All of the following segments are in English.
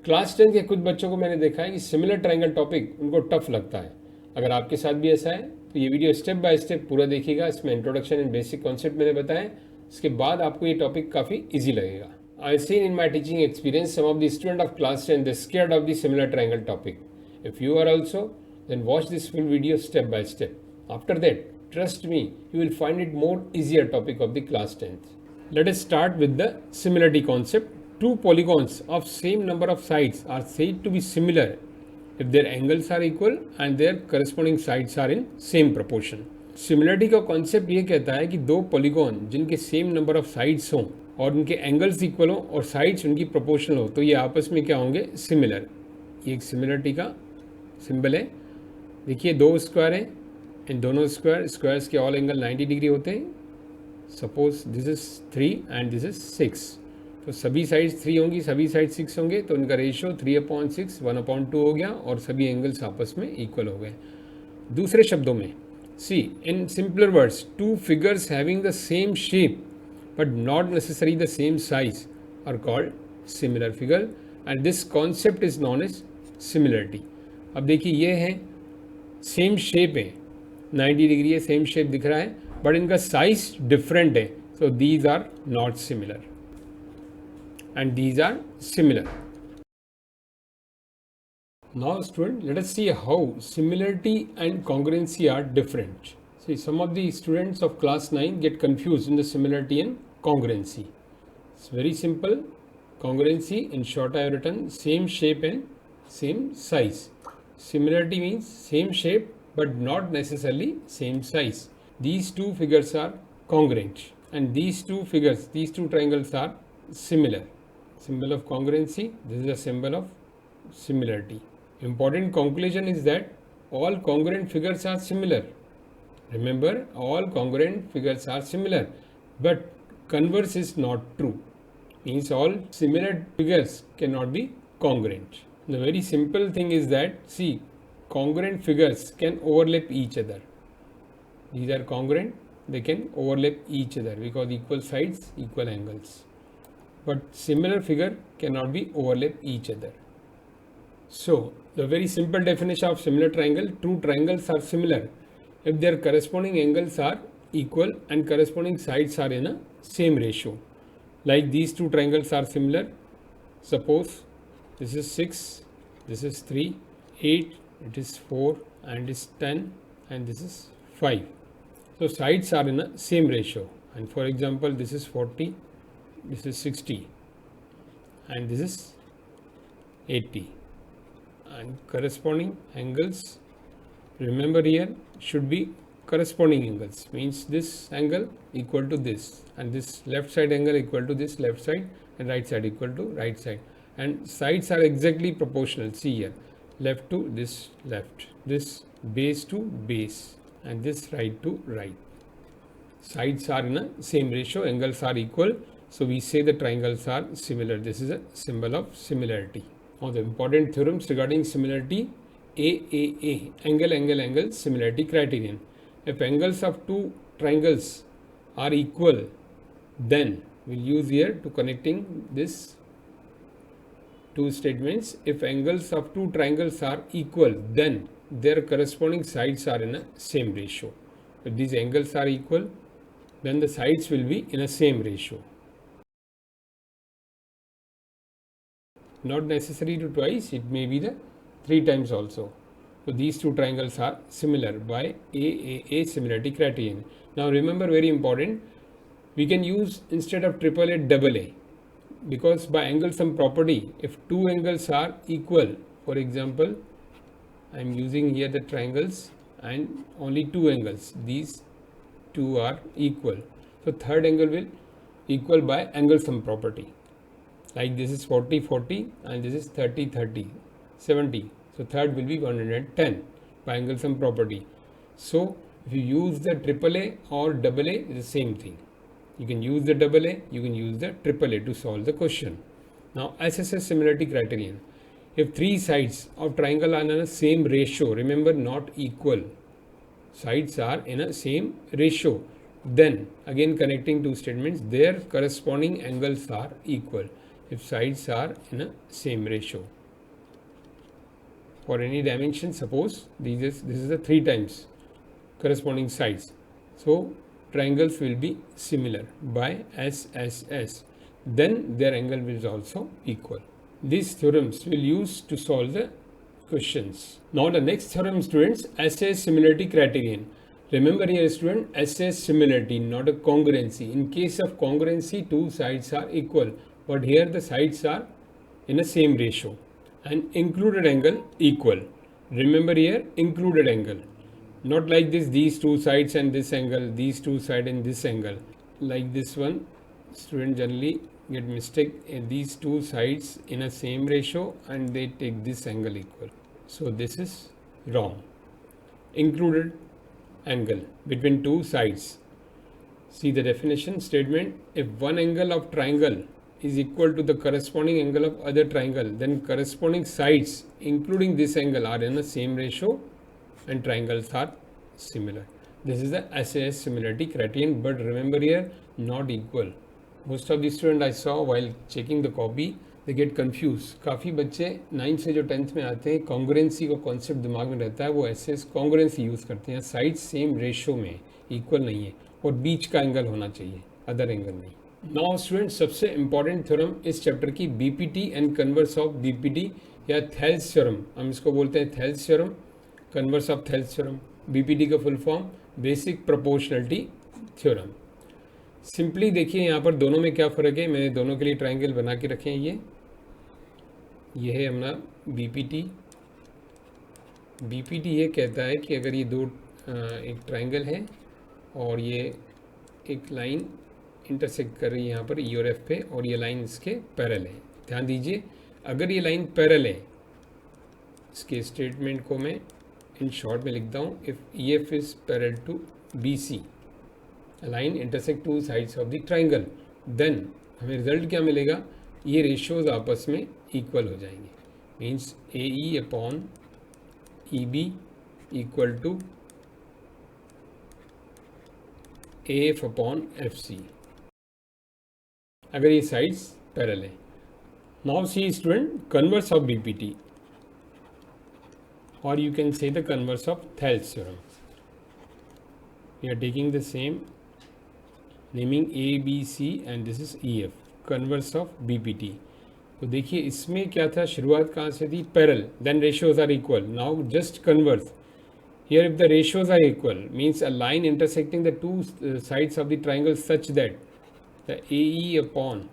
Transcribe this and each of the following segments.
Class 10 के कुछ बच्चों को मैंने देखा है कि सिमिलर ट्रायंगल टॉपिक उनको टफ लगता है। अगर आपके साथ भी ऐसा है तो ये वीडियो स्टेप बाय स्टेप पूरा देखिएगा। इसमें इंट्रोडक्शन एंड बेसिक कॉन्सेप्ट मैंने बताए, इसके बाद आपको ये टॉपिक काफ़ी ईजी लगेगा। I seen in my teaching experience some of the student of class 10 they scared of the similar triangle topic. If you are also then watch this full video step by step. After that, trust me, you will find it more easier topic of the class 10th. Let us start with the similarity concept. Two polygons of same number of sides are said to be similar if their angles are equal and their corresponding sides are in same proportion. Similarity का concept ये कहता है कि दो polygon जिनके same number of sides हों और उनके angles equal हों और sides उनकी proportional हो तो ये आपस में क्या होंगे, similar. ये एक similarity का सिंबल है। देखिए दो स्क्वायर हैं, इन दोनों स्क्वायर्स के ऑल एंगल 90 डिग्री होते हैं। Suppose this is 3 and this is 6, तो सभी साइड्स 3 होंगी, सभी साइड 6 होंगे, तो इनका रेशियो 3/6 1/2 हो गया और सभी एंगल्स आपस में इक्वल हो गए। दूसरे शब्दों में, see in simpler words, two figures having the same shape but not necessary the same size are called similar figure and this concept is known as similarity. अब देखिए ये है सेम शेप है, 90 डिग्री है, सेम शेप दिख रहा है, but इनका साइज डिफरेंट है, so these are not similar and these are similar. Now student, let us see how similarity and congruency are different. See some of the students of class 9 get confuse in the similarity and congruency. It's very simple. Congruency, in short I have written same shape and same size. Similarity means same shape but not necessarily same size. These two figures are congruent and these two figures, these two triangles are similar. Symbol of congruency, this is a symbol of similarity. Important conclusion is that all congruent figures are similar. Remember, all congruent figures are similar, but converse is not true. Means all similar figures cannot be congruent. The very simple thing is that, see, congruent figures can overlap each other. These are congruent, they can overlap each other because equal sides, equal angles. But similar figure cannot be overlap each other. So, the very simple definition of similar triangle, two triangles are similar if their corresponding angles are equal and corresponding sides are in a same ratio. Like these two triangles are similar. Suppose this is 6, this is 3, 8, it is 4 and is 10 and this is 5. So sides are in a same ratio, and for example this is 40, this is 60 and this is 80, and corresponding angles, remember here, should be corresponding angles, means this angle equal to this and this left side angle equal to this left side and right side equal to right side, and sides are exactly proportional. See here, left to this left, this base to base and this right to right. Sides are in a same ratio, angles are equal, so we say the triangles are similar. This is a symbol of similarity. Now the important theorems regarding similarity: AAA, angle similarity criterion. If angles of two triangles are equal, then we'll use here to connecting this two statements. If angles of two triangles are equal, then their corresponding sides are in a same ratio. If these angles are equal, then the sides will be in a same ratio. Not necessary to twice, it may be the 3 times also. So these two triangles are similar by AAA similarity criterion. Now remember, very important, we can use instead of AAA AA, because by angle sum property, if two angles are equal, for example, I am using here the triangles and only two angles, these two are equal, so third angle will equal by angle sum property. Like this is 40 40 and this is 30 30 70. So third will be 110 by angle sum property. So if you use the AAA or AA, it's the same thing. You can use the AA, you can use the AAA to solve the question. Now SSS similarity criterion. If three sides of triangle are in a same ratio, remember not equal, sides are in a same ratio, then again connecting two statements, their corresponding angles are equal. if sides are in a same ratio. For any dimension, suppose this is the 3 times corresponding sides. So triangles will be similar by S. Then their angle is also equal. These theorems will use to solve the questions. Now the next theorem, students, SS similarity criterion. Remember here, student, SS similarity, not a congruency. In case of congruency, two sides are equal, but here the sides are in a same ratio and included angle equal. Remember here, included angle. Not like this, these two sides and this angle, these two sides and this angle. Like this one, student generally get mistake in these two sides in a same ratio and they take this angle equal. So this is wrong. Included angle between two sides. See the definition statement. If one angle of triangle is equal to the corresponding angle of other triangle, then corresponding sides including this angle are in the same ratio and triangles are similar. This is the SAS similarity criterion, but remember here, not equal. Most of the students I saw while checking the copy, they get confused. काफ़ी बच्चे 9th से जो 10th में आते हैं, congruency का concept दिमाग में रहता है, वो SS कॉन्ग्रुएंसी यूज़ करते हैं. साइड सेम रेशो में इक्वल नहीं है और बीच का एंगल होना चाहिए, अदर एंगल नहीं. नाउ स्टूडेंट, सबसे इंपॉर्टेंट थ्योरम इस चैप्टर की BPT and converse of BPT या थेल्स थ्योरम, हम इसको बोलते हैं Thales theorem, converse of Thales theorem. BPT का full form basic proportionality theorem. Simply देखिए यहाँ पर दोनों में क्या फ़र्क है. मैंने दोनों के लिए ट्राइंगल बना के रखे हैं. ये है अपना बीपीटी. बीपीटी ये कहता है कि अगर ये दो एक ट्राइंगल है और ये एक लाइन इंटरसेक्ट कर रही है यहाँ पर ई और एफ पे, और ये लाइन इसके पैरेलल है. ध्यान दीजिए, अगर ये लाइन पैरेलल है, इसके स्टेटमेंट को मैं इन शॉर्ट में लिखता हूँ. If E F is parallel to B C, line intersect two sides of the triangle, then हमें रिजल्ट क्या मिलेगा, ये रेशियोज आपस में इक्वल हो जाएंगे. Means A E upon E B equal to A F upon F C, अगर ये साइड्स पैरेलल है. Now see student, converse of BPT, or you can say the converse of Thales theorem. We are taking the same naming A, B, C and this is E, F. Converse of BPT. तो देखिए इसमें क्या था, शुरुआत कहाँ से थी, parallel, then ratios are equal. Now just converse. Here if the ratios are equal means a line intersecting the two sides of the triangle such that the AE upon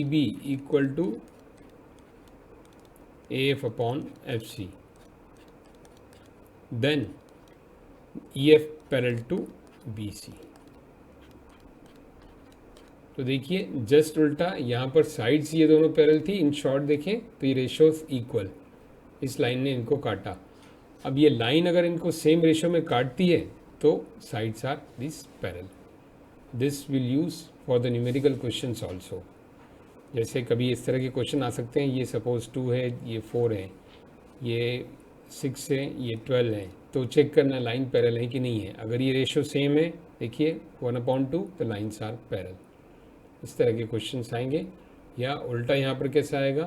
EB equal to AF upon FC. Then EF parallel to BC. तो देखिए just उल्टा, यहाँ पर sides ये दोनों parallel थी. In short देखें तो ये रेशियोज इक्वल, इस लाइन ने इनको काटा. अब ये लाइन अगर इनको सेम रेशियो में काटती है तो sides are this parallel. This will use for the numerical questions also. जैसे कभी इस तरह के क्वेश्चन आ सकते हैं, ये सपोज 2 है, ये 4 है, ये 6 है, ये 12 है, तो चेक करना लाइन पैरेलल है कि नहीं है. अगर ये रेशियो सेम है, देखिए 1/2, तो लाइन्स आर पैरेलल. इस तरह के क्वेश्चंस आएंगे. या उल्टा यहाँ पर कैसा आएगा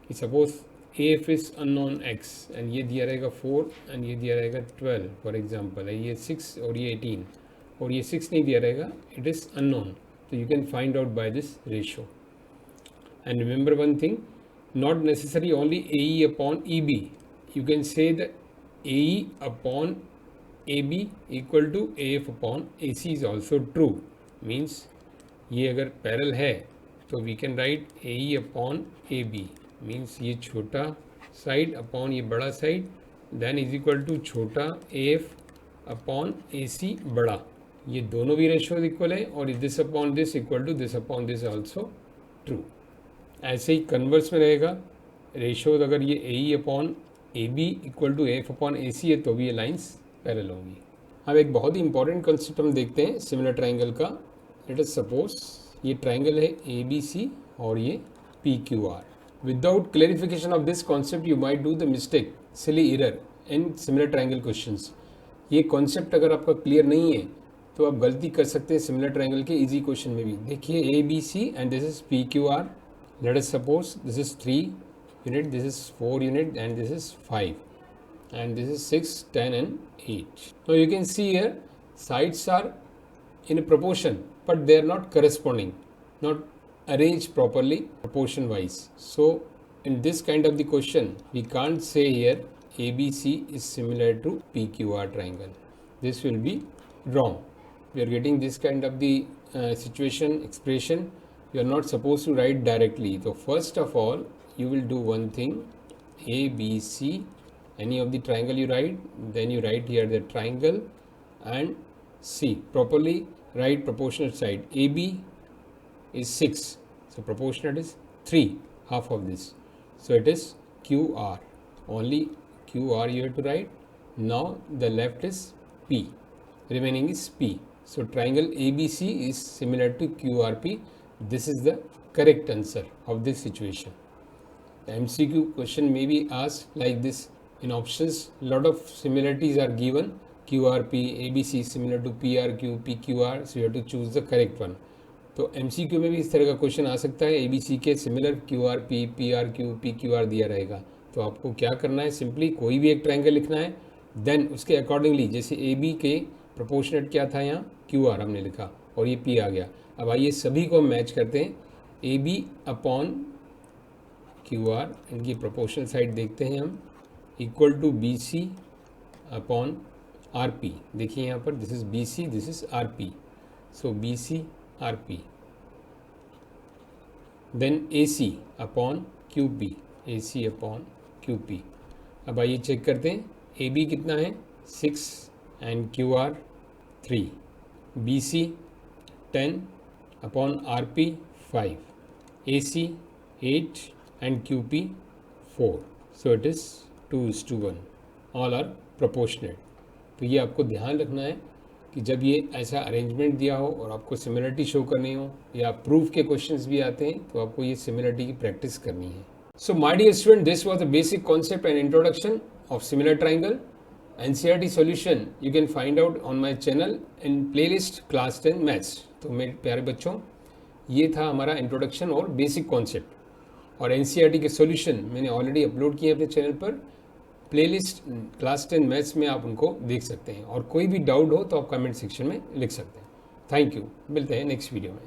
कि suppose F is unknown x and ये दिया रहेगा 4 एंड ये दिया रहेगा 12 फॉर एग्जांपल है, ये 6 और ये 18 और ये 6 नहीं दिया रहेगा, इट इज़ अननोन. तो you can find out by this ratio. And remember one thing, not necessary only A E upon E B. You can say that AE upon AB equal to AF upon AC is also true. Means ये अगर parallel है तो we can write AE upon AB. Means ये छोटा side upon ये बड़ा side, then is equal to छोटा AF upon AC बड़ा. ये दोनों भी रेशियोज इक्वल है और this upon this equal to this upon this also true. ऐसे ही कन्वर्स में रहेगा, रेशियोज अगर ये AE upon A B equal to F upon A C है तो भी ये लाइन्स पैरेलल होंगी. अब एक बहुत ही इंपॉर्टेंट कंसेप्ट हम देखते हैं सिमिलर ट्राइंगल का. लेट अस सपोज ये ट्राइंगल है ए बी सी और ये P Q are. Without clarification of this concept you might do the mistake, silly error in similar triangle questions. ये कॉन्सेप्ट अगर आपका क्लियर नहीं है तो आप गलती कर सकते हैं सिमिलर ट्राइंगल के इजी क्वेश्चन में भी. देखिए A B C and this is P Q R, Let us suppose this is 3 unit, this is 4 unit, and this is 5, and this is 6, 10 and 8. Now you can see here sides are in a proportion, but they are not corresponding, not arranged properly proportion wise. So in this kind of the question, we can't say here ABC is similar to PQR triangle. This will be wrong. We are getting this kind of the situation expression. You are not supposed to write directly. So first of all, you will do one thing, ABC, any of the triangle you write, then you write here the triangle, and C, properly write proportionate side. AB is 6, so proportionate is 3, half of this. So it is QR, only QR you have to write. Now the left is P, remaining is P. So triangle ABC is similar to QRP. This is the correct answer of this situation. The MCQ question may be asked like this in options. Lot of similarities are given. QRP, ABC is similar to PRQ, PQR. So you have to choose the correct one. तो MCQ में भी इस तरह का question आ सकता है. ABC के similar QRP, PRQ, PQR दिया रहेगा. तो आपको क्या करना है, सिंपली कोई भी एक ट्रायंगल लिखना है, देन उसके अकॉर्डिंगली, जैसे AB के प्रोपोर्शनेट क्या था, यहाँ QR हमने लिखा और ये P आ गया. अब आइए सभी को मैच करते हैं. AB अपॉन QR, इनकी प्रोपोर्शनल साइड देखते हैं हम, equal to BC upon RP. देखिए यहाँ पर this is BC, this is RP. So BC RP. Then AC upon QP, AC upon QP. अब आइए चेक करते हैं. AB कितना है 6 and QR 3. BC 10 upon RP 5, AC 8 and QP 4. So it is 2:1. All are proportionate. तो ये आपको ध्यान रखना है कि जब ये ऐसा अरेंजमेंट दिया हो और आपको सिमिलरिटी शो करनी हो या प्रूफ के क्वेश्चंस भी आते हैं, तो आपको ये सिमिलरिटी की प्रैक्टिस करनी है. So my dear student, this was the basic concept and introduction of similar triangle. NCERT solution you can find out on my channel in playlist class 10 maths. तो मेरे प्यारे बच्चों, ये था हमारा इंट्रोडक्शन और बेसिक कॉन्सेप्ट. और NCERT के सॉल्यूशन मैंने ऑलरेडी अपलोड किए अपने चैनल पर. प्लेलिस्ट क्लास 10 मैथ्स में आप उनको देख सकते हैं. और कोई भी डाउट हो तो आप कमेंट सेक्शन में लिख सकते हैं. Thank you. मिलते हैं नेक्स्ट वीडियो में.